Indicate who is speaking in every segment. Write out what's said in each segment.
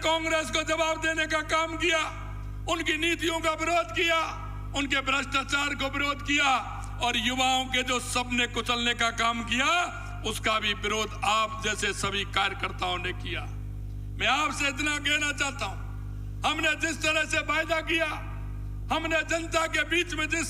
Speaker 1: कांग्रेस को जवाब देने का काम किया, उनकी नीतियों का विरोध किया, उनके भ्रष्टाचार को विरोध किया और युवाओं के जो सपने कुचलने का काम किया उसका भी विरोध आप जैसे सभी कार्यकर्ताओं ने किया। मैं आपसे इतना कहना चाहता हूं, हमने जिस तरह से वायदा किया, हमने जनता के बीच में जिस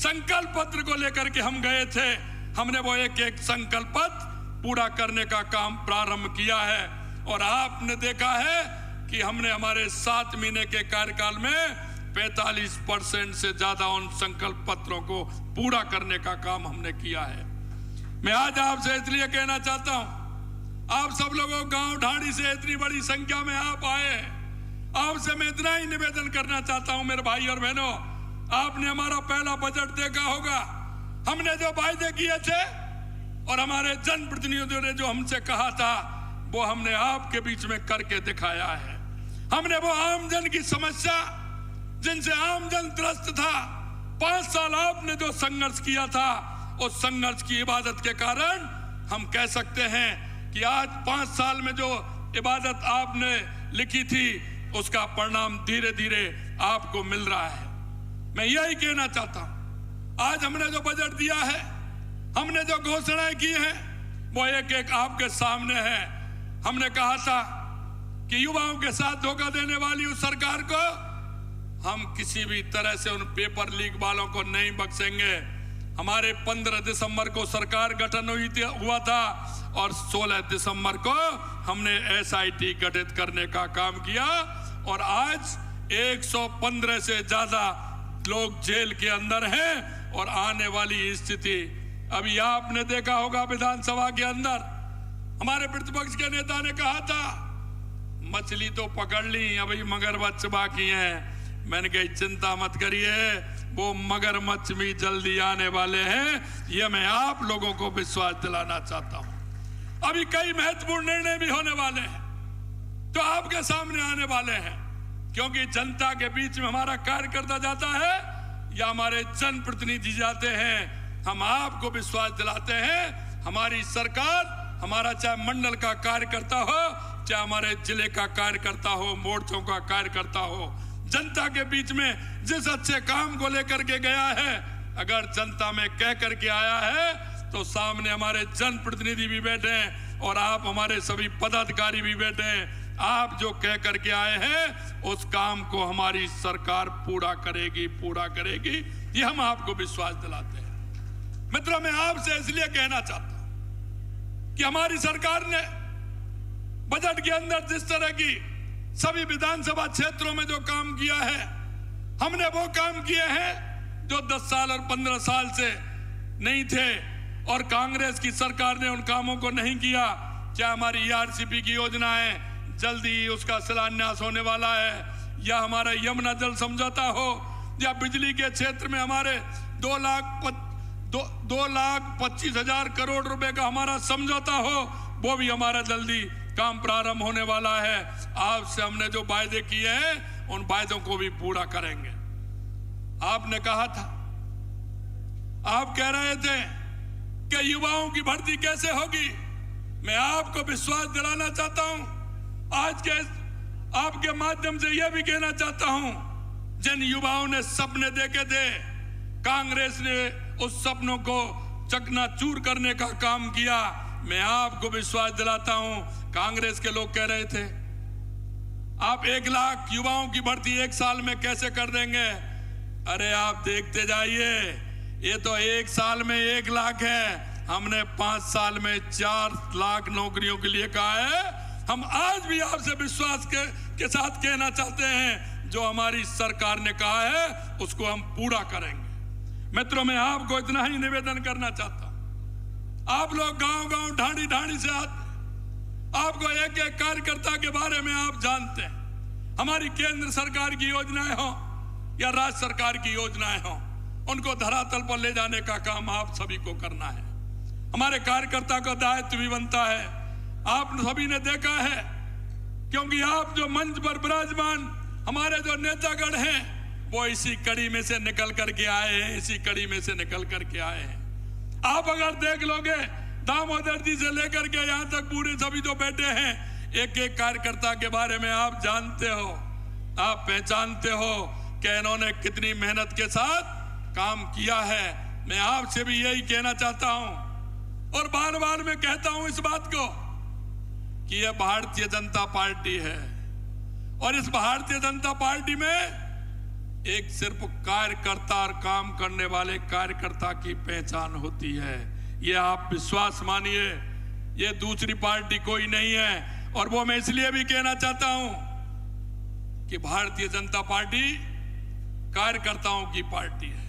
Speaker 1: संकल्प पत्र को लेकर के हम गए थे, हमने वो एक एक संकल्प पत्र पूरा करने का काम प्रारंभ किया है। और आपने देखा है कि हमने हमारे 7 महीने के कार्यकाल में 45% से ज्यादा उन संकल्प पत्रों को पूरा करने का काम हमने किया है। मैं आज आपसे इसलिए कहना चाहता हूं, आप सब लोगों गांव ढाणी से इतनी बड़ी संख्या में आप आए, आपसे मैं इतना ही निवेदन करना चाहता हूं मेरे भाई और बहनों, आपने हमारा पहला बजट देखा होगा। हमने जो वायदे किए थे और हमारे जनप्रतिनिधियों ने जो हमसे कहा था वो हमने आपके बीच में करके दिखाया है। हमने वो आमजन की समस्या जिनसे आमजन त्रस्त था, 5 साल आपने जो संघर्ष किया था, उस संघर्ष की इबादत के कारण हम कह सकते हैं कि आज 5 साल में जो इबादत आपने लिखी थी उसका परिणाम धीरे धीरे आपको मिल रहा है। मैं यही कहना चाहता हूं, आज हमने जो बजट दिया है, हमने जो घोषणाएं की हैं, वो एक एक आपके सामने है। हमने कहा था कि युवाओं के साथ धोखा देने वाली उस सरकार को हम किसी भी तरह से उन पेपर लीक वालों को नहीं बख्शेंगे। हमारे 15 दिसंबर को सरकार गठन हुआ था और 16 दिसंबर को हमने SIT गठित करने का काम किया और आज 115 से ज्यादा लोग जेल के अंदर हैं और आने वाली स्थिति अभी आपने देखा होगा, विधानसभा के अंदर हमारे प्रतिपक्ष के नेता ने कहा था मछली तो पकड़ ली, अभी मगरमच्छ बाकी हैं। मैंने कही चिंता मत करिए, वो मगरमच्छ भी जल्दी आने वाले हैं, ये मैं आप लोगों को विश्वास दिलाना चाहता हूं। अभी कई महत्वपूर्ण निर्णय भी होने वाले हैं तो आपके सामने आने वाले हैं, क्योंकि जनता के बीच में हमारा कार्यकर्ता जाता है या हमारे जनप्रतिनिधि जाते हैं, हम आपको विश्वास दिलाते हैं हमारी सरकार, हमारा चाहे मंडल का कार्यकर्ता हो, चाहे हमारे जिले का कार्यकर्ता हो, मोर्चों का कार्यकर्ता हो, जनता के बीच में जिस अच्छे काम को लेकर के गया है, अगर जनता में कह करके आया है तो सामने हमारे जनप्रतिनिधि भी बैठे हैं और आप हमारे सभी पदाधिकारी भी बैठे हैं। आप जो कह करके आए हैं उस काम को हमारी सरकार पूरा करेगी, पूरा करेगी, ये हम आपको विश्वास दिलाते हैं। मित्रों, मैं आपसे इसलिए कहना चाहता हूं कि हमारी सरकार ने बजट के अंदर जिस तरह की सभी विधानसभा क्षेत्रों में जो काम किया है, हमने वो काम किए हैं जो 10 साल और 15 साल से नहीं थे और कांग्रेस की सरकार ने उन कामों को नहीं किया। चाहे हमारी ERCP की योजना है, जल्दी उसका शिलान्यास होने वाला है, या हमारा यमुना जल समझौता हो, या बिजली के क्षेत्र में हमारे 2,25,000 करोड़ रुपए का हमारा समझौता हो, वो भी हमारा जल्दी काम प्रारंभ होने वाला है। आपसे हमने जो वायदे किए हैं उन वायदों को भी पूरा करेंगे। आपने कहा था, आप कह रहे थे कि युवाओं की भर्ती कैसे होगी। मैं आपको विश्वास दिलाना चाहता हूं, आज के आपके माध्यम से यह भी कहना चाहता हूं, जिन युवाओं ने सपने देखे थे, कांग्रेस ने उस सपनों को चकनाचूर करने का काम किया। मैं आपको विश्वास दिलाता हूं, कांग्रेस के लोग कह रहे थे आप 1 लाख युवाओं की भर्ती 1 साल में कैसे कर देंगे। अरे आप देखते जाइए, ये तो 1 साल में 1 लाख है, हमने 5 साल में 4 लाख नौकरियों के लिए कहा है। हम आज भी आपसे विश्वास के साथ कहना चाहते हैं, जो हमारी सरकार ने कहा है उसको हम पूरा करेंगे। मित्रों, मैं आपको इतना ही निवेदन करना चाहता हूं, आप लोग गांव-गांव, ढाणी-ढाणी से आते, आपको एक एक कार्यकर्ता के बारे में आप जानते हैं। हमारी केंद्र सरकार की योजनाएं हो या राज्य सरकार की योजनाएं हो, उनको धरातल पर ले जाने का काम आप सभी को करना है। हमारे कार्यकर्ता का दायित्व भी बनता है। आप सभी ने देखा है, क्योंकि आप जो मंच पर विराजमान हमारे जो नेतागण हैं, वो इसी कड़ी में से निकल करके आए हैं, इसी कड़ी में से निकल करके आए हैं। आप अगर देख लोगे, दामोदर जी से लेकर के यहाँ तक पूरे सभी जो बैठे हैं, एक एक कार्यकर्ता के बारे में आप जानते हो, आप पहचानते हो कि इन्होंने कितनी मेहनत के साथ काम किया है। मैं आपसे भी यही कहना चाहता हूं और बार बार मैं कहता हूं इस बात को कि यह भारतीय जनता पार्टी है और इस भारतीय जनता पार्टी में एक सिर्फ कार्यकर्ता और काम करने वाले कार्यकर्ता की पहचान होती है। ये आप विश्वास मानिए, ये दूसरी पार्टी कोई नहीं है। और वो मैं इसलिए भी कहना चाहता हूं कि भारतीय जनता पार्टी कार्यकर्ताओं की पार्टी है।